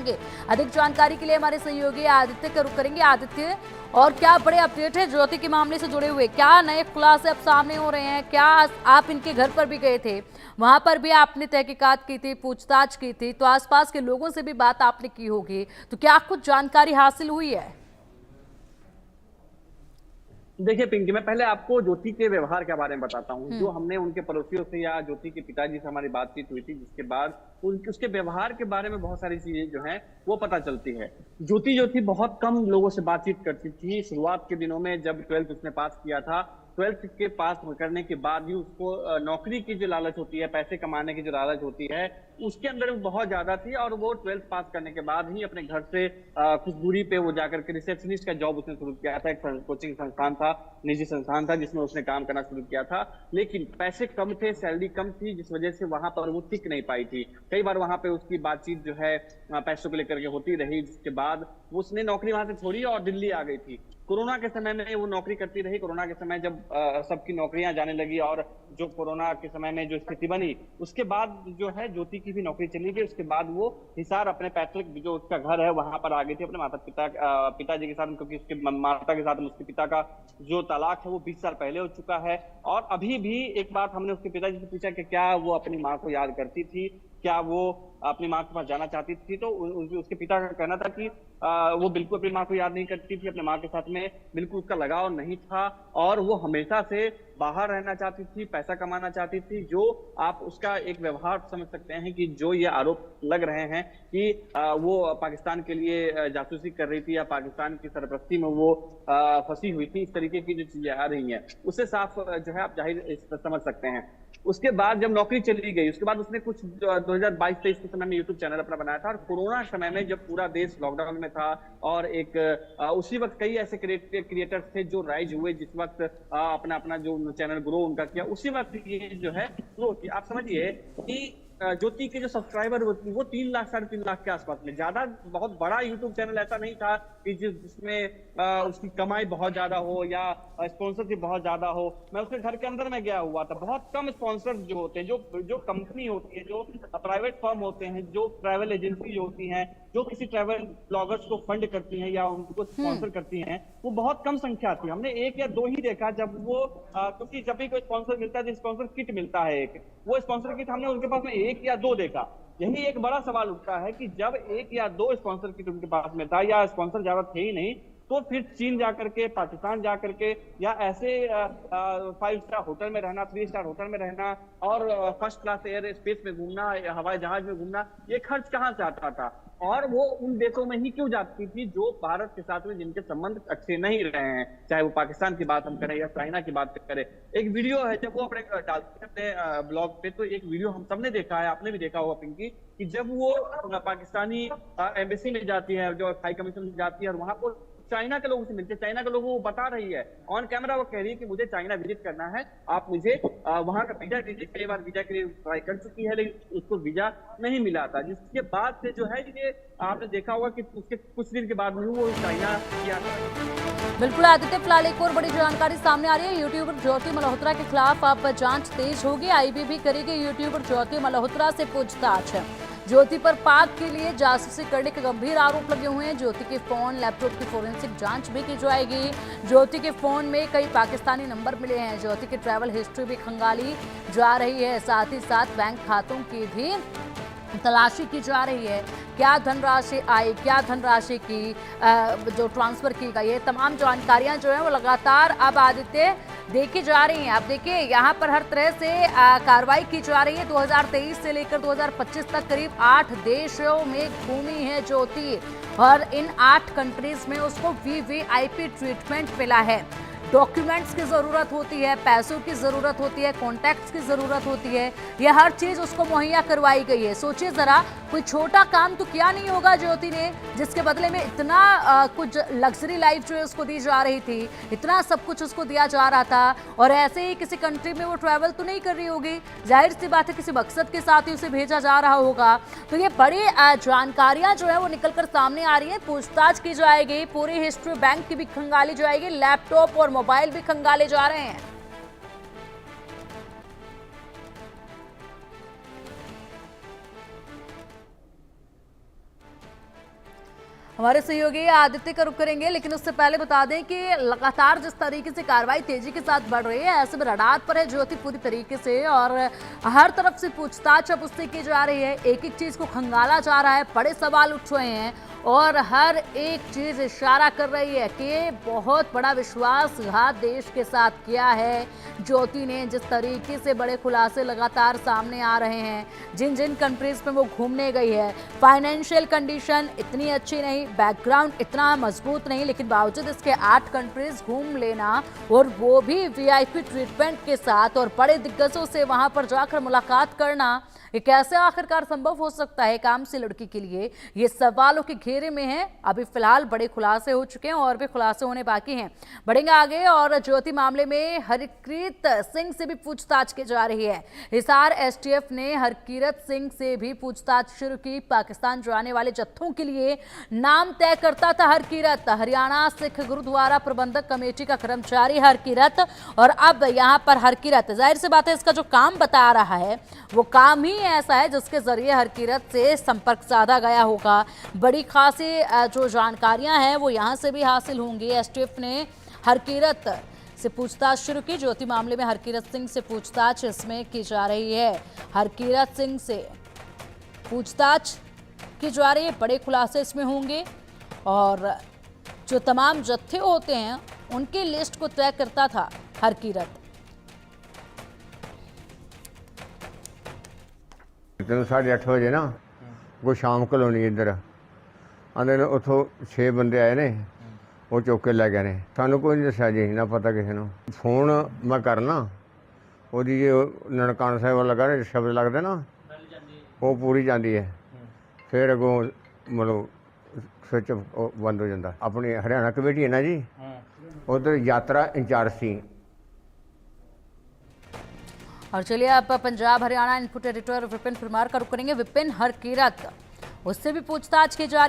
होंगे। अधिक जानकारी के लिए हमारे सहयोगी आदित्य का रुख करेंगे। आदित्य, और क्या बड़े अपडेट है ज्योति के मामले से जुड़े हुए, क्या नए खुलासे अब सामने हो रहे हैं? क्या आप इनके घर पर भी गए थे, वहां पर भी आपने तहकीकात की थी, पूछताछ की थी, तो आसपास के लोगों से भी बात आपने की होगी, तो क्या कुछ जानकारी हासिल हुई है? देखिए पिंकी, मैं पहले आपको ज्योति के व्यवहार के बारे में बताता हूँ। जो हमने उनके पड़ोसियों से या ज्योति के पिताजी से हमारी बातचीत हुई थी, जिसके बाद उनके उसके व्यवहार के बारे में बहुत सारी चीजें जो हैं वो पता चलती है। ज्योति जो थी बहुत कम लोगों से बातचीत करती थी। शुरुआत के दिनों में जब 12th उसने पास किया था, 12th के पास करने के बाद भी उसको नौकरी की जो लालच होती है, पैसे कमाने की जो लालच होती है, उसके अंदर बहुत ज्यादा थी। और वो 12th पास करने के बाद ही अपने घर से कुछ दूरी पे वो जाकर के रिसेप्शनिस्ट का जॉब उसने शुरू किया था। एक कोचिंग संस्थान था, निजी संस्थान था, जिसमें उसने काम करना शुरू किया था। लेकिन पैसे कम थे, सैलरी कम थी, जिस वजह से वहां पर वो टिक नहीं पाई थी। कई बार वहां पे उसकी बातचीत जो है पैसों को लेकर के होती रही, जिसके बाद उसने नौकरी वहां से छोड़ी और दिल्ली आ गई थी। कोरोना के समय में वो नौकरी करती रही। कोरोना के समय जब सबकी नौकरियां जाने लगी और जो कोरोना के समय में जो स्थिति बनी, उसके बाद जो है ज्योति की भी नौकरी चली गई। उसके बाद वो हिसार अपने पैतृक जो उसका घर है वहां पर आ गई थी अपने पिताजी के साथ, क्योंकि उसके माता के साथ उसके पिता का जो तलाक है वो 20 साल पहले हो चुका है। और अभी भी एक बात हमने उसके पिताजी से पूछा कि क्या वो अपनी माँ को याद करती थी, क्या वो अपनी माँ के पास जाना चाहती थी, तो उसके पिता का कहना था कि वो बिल्कुल अपनी माँ को याद नहीं करती थी। अपने माँ के साथ में बिल्कुल उसका लगाव नहीं था और वो हमेशा से बाहर रहना चाहती थी, पैसा कमाना चाहती थी। जो आप उसका एक व्यवहार समझ सकते हैं कि जो ये आरोप लग रहे हैं कि वो पाकिस्तान के लिए जासूसी कर रही थी या पाकिस्तान की सरपरस्ती में वो फंसी हुई थी, इस तरीके की जो चीजें आ रही हैं, उससे साफ जो है आप जाहिर समझ सकते हैं। उसके बाद जब नौकरी चली गई, उसके बाद उसने कुछ 2022-23 के समय में यूट्यूब चैनल अपना बनाया था। और कोरोना समय में जब पूरा देश लॉकडाउन में था और एक उसी वक्त कई ऐसे क्रिएटर्स थे जो राइज हुए, जिस वक्त अपना अपना जो चैनल ग्रो उनका किया, उसी वक्त ये जो है ग्रो किया। आप समझिए कि ज्योति के जो सब्सक्राइबर वो 3 लाख 3.5 लाख के आसपास में, ज्यादा बहुत बड़ा यूट्यूब चैनल ऐसा नहीं था कि जिसमें उसकी कमाई बहुत ज्यादा हो या स्पॉन्सरशिप बहुत ज्यादा हो। मैं उसके घर के अंदर में गया हुआ था। बहुत कम स्पॉन्सर्स जो होते हैं, जो जो कंपनी होती है, जो प्राइवेट फर्म होते हैं, जो ट्रैवल एजेंसी जो होती हैं, जो किसी ट्रैवल ब्लॉगर्स को फंड करती हैं या उनको स्पॉन्सर करती हैं, वो बहुत कम संख्या थी। हमने 1 या 2 ही देखा जब वो क्योंकि जब भी कोई स्पॉन्सर मिलता है, स्पॉन्सर किट मिलता है एक, वो स्पॉन्सर किट हमने उनके पास में 1 या 2 देखा। यही एक बड़ा सवाल उठता है कि जब 1 या 2 स्पॉन्सर किट उनके पास में था या स्पॉन्सर ज्यादा थे ही नहीं, तो फिर चीन जाकर के, पाकिस्तान जाकर के या ऐसे 5 स्टार होटल में रहना, 3 स्टार होटल में रहना और फर्स्ट क्लास एयर स्पेस में घूमना, हवाई जहाज में घूमना, ये खर्च कहाँ से आता था? और वो उन देशों में ही क्यों जाती थी जो भारत के साथ में जिनके संबंध अच्छे नहीं रहे हैं, चाहे वो पाकिस्तान की बात हम करें या चाइना की बात करें। एक वीडियो है जब वो अपने डालते हैं अपने ब्लॉग पे, तो एक वीडियो हम सबने देखा है, आपने भी देखा होगा पिंकी, कि जब वो पाकिस्तानी एम्बेसी में जाती है, जो हाई कमीशन में जाती है और वहां पर चाइना के लोगों से मिलते हैं। चाइना के लोगों को बता रही है ऑन कैमरा, वो कह रही है कि मुझे चाइना विजिट करना है, आप मुझे वहां का वीजा दीजिए। कई बार वीजा के लिए ट्राई कर चुकी है लेकिन उसको वीजा नहीं मिला था, जिसके बाद से जो है ये आपने देखा होगा कि उसके कुछ दिन के बाद में वो चाइना किया था। बिल्कुल आदित्य, फिलहाल एक और बड़ी जानकारी सामने आ रही है। यूट्यूबर ज्योति मल्होत्रा के खिलाफ अब जांच तेज होगी। आईबी भी करेगी यूट्यूबर ज्योति मल्होत्रा से पूछताछ। ज्योति पर पाक के लिए जासूसी करने के गंभीर आरोप लगे हुए हैं। ज्योति के फोन, लैपटॉप की फोरेंसिक जांच भी की जाएगी। ज्योति के फोन में कई पाकिस्तानी नंबर मिले हैं। ज्योति की ट्रैवल हिस्ट्री भी खंगाली जा रही है। साथ ही साथ बैंक खातों की भी तलाशी की जा रही है। क्या धनराशि आई, क्या धनराशि की जो ट्रांसफर की गई है, तमाम जानकारियां जो है वो लगातार अब आदित्य देखी जा रही हैं। अब देखिए यहाँ पर हर तरह से कार्रवाई की जा रही है। 2023 से लेकर 2025 तक करीब 8 देशों में घूमी है ज्योति और इन 8 कंट्रीज में उसको वीवीआईपी ट्रीटमेंट मिला है। डॉक्यूमेंट्स की ज़रूरत होती है, पैसों की ज़रूरत होती है, कॉन्टैक्ट्स की ज़रूरत होती है, यह हर चीज़ उसको मुहैया करवाई गई है। सोचिए ज़रा, कोई छोटा काम तो किया नहीं होगा ज्योति ने, जिसके बदले में इतना कुछ लग्जरी लाइफ जो है उसको दी जा रही थी, इतना सब कुछ उसको दिया जा रहा था और ऐसे ही किसी कंट्री में वो ट्रैवल तो नहीं कर रही होगी। जाहिर सी बात है किसी मकसद के साथ ही उसे भेजा जा रहा होगा। तो ये बड़ी जानकारियां जो है वो निकल कर सामने आ रही है। पूछताछ की जाएगी, पूरी हिस्ट्री बैंक की भी खंगाली जाएगी, लैपटॉप और मोबाइल भी खंगाले जा रहे हैं। हमारे सहयोगी आदित्य का रुख करेंगे, लेकिन उससे पहले बता दें कि लगातार जिस तरीके से कार्रवाई तेजी के साथ बढ़ रही है, ऐसे में रडार पर है ज्योति पूरी तरीके से, और हर तरफ से पूछताछ अब उससे की जा रही है। एक एक चीज को खंगाला जा रहा है, बड़े सवाल उठ रहे हैं और हर एक चीज इशारा कर रही है कि बहुत बड़ा विश्वासघात देश के साथ किया है ज्योति ने। जिस तरीके से बड़े खुलासे लगातार सामने आ रहे हैं, जिन जिन कंट्रीज में वो घूमने गई है, फाइनेंशियल कंडीशन इतनी अच्छी नहीं, बैकग्राउंड इतना मजबूत नहीं, लेकिन बावजूद इसके 8 कंट्रीज घूम लेना और वो भी वीआईपी ट्रीटमेंट के साथ और बड़े दिग्गजों से वहां पर जाकर मुलाकात करना, ये कैसे आखिरकार संभव हो सकता है काम से लड़की के लिए? ये सवालों के घेरे में है। अभी फिलहाल बड़े खुलासे हो चुके हैं और भी खुलासे होने बाकी हैं। बढ़ेंगे आगे और ज्योति मामले में हरकीरत सिंह से भी पूछताछ की जा रही है। हिसार एसटीएफ ने हरकीरत सिंह से भी पूछताछ शुरू की। पाकिस्तान जाने वाले जत्थों के लिए नाम तय करता था हरकीरत, हरियाणा सिख गुरुद्वारा प्रबंधक कमेटी का कर्मचारी हरकीरत, और अब यहाँ पर हरकीरत, जाहिर सी बात है इसका जो काम बता रहा है वो काम ही ऐसा है जिसके जरिए हरकीरत से संपर्क साधा गया होगा। बड़ी खासी जो जानकारियां हैं वो यहां से भी हासिल होंगी। एसटीएफ ने हरकीरत से पूछताछ शुरू की। ज्योति मामले में हरकीरत सिंह से पूछताछ इसमें की जा रही है। हरकीरत सिंह से पूछताछ की जा रही है, बड़े खुलासे इसमें होंगे और जो तमाम जत्थे होते हैं उनकी लिस्ट को तय करता था हरकीरत। दिन 8:30 बजे ना वो शाम कलोनी इधर आंदे ने, उतों 6 बंदे आए ने, वो चुक के लै गए ने। सानू कोई नहीं दस्या जी, ना पता किसी को। फोन मैं करना ओदी जो ननकाना साहिब लगा शब्द लगते ना, वो पूरी जाती है, फिर अगों मतलब स्विच बंद हो जाता। अपनी हरियाणा कमेटी है ना जी, उधर यात्रा इंचार्ज सी। और चलिए अब पंजाब हरियाणा इनपुट एडिटर विपिन परमार का रुख करेंगे। विपिन, हरकीरत उससे भी पूछताछ की जा रही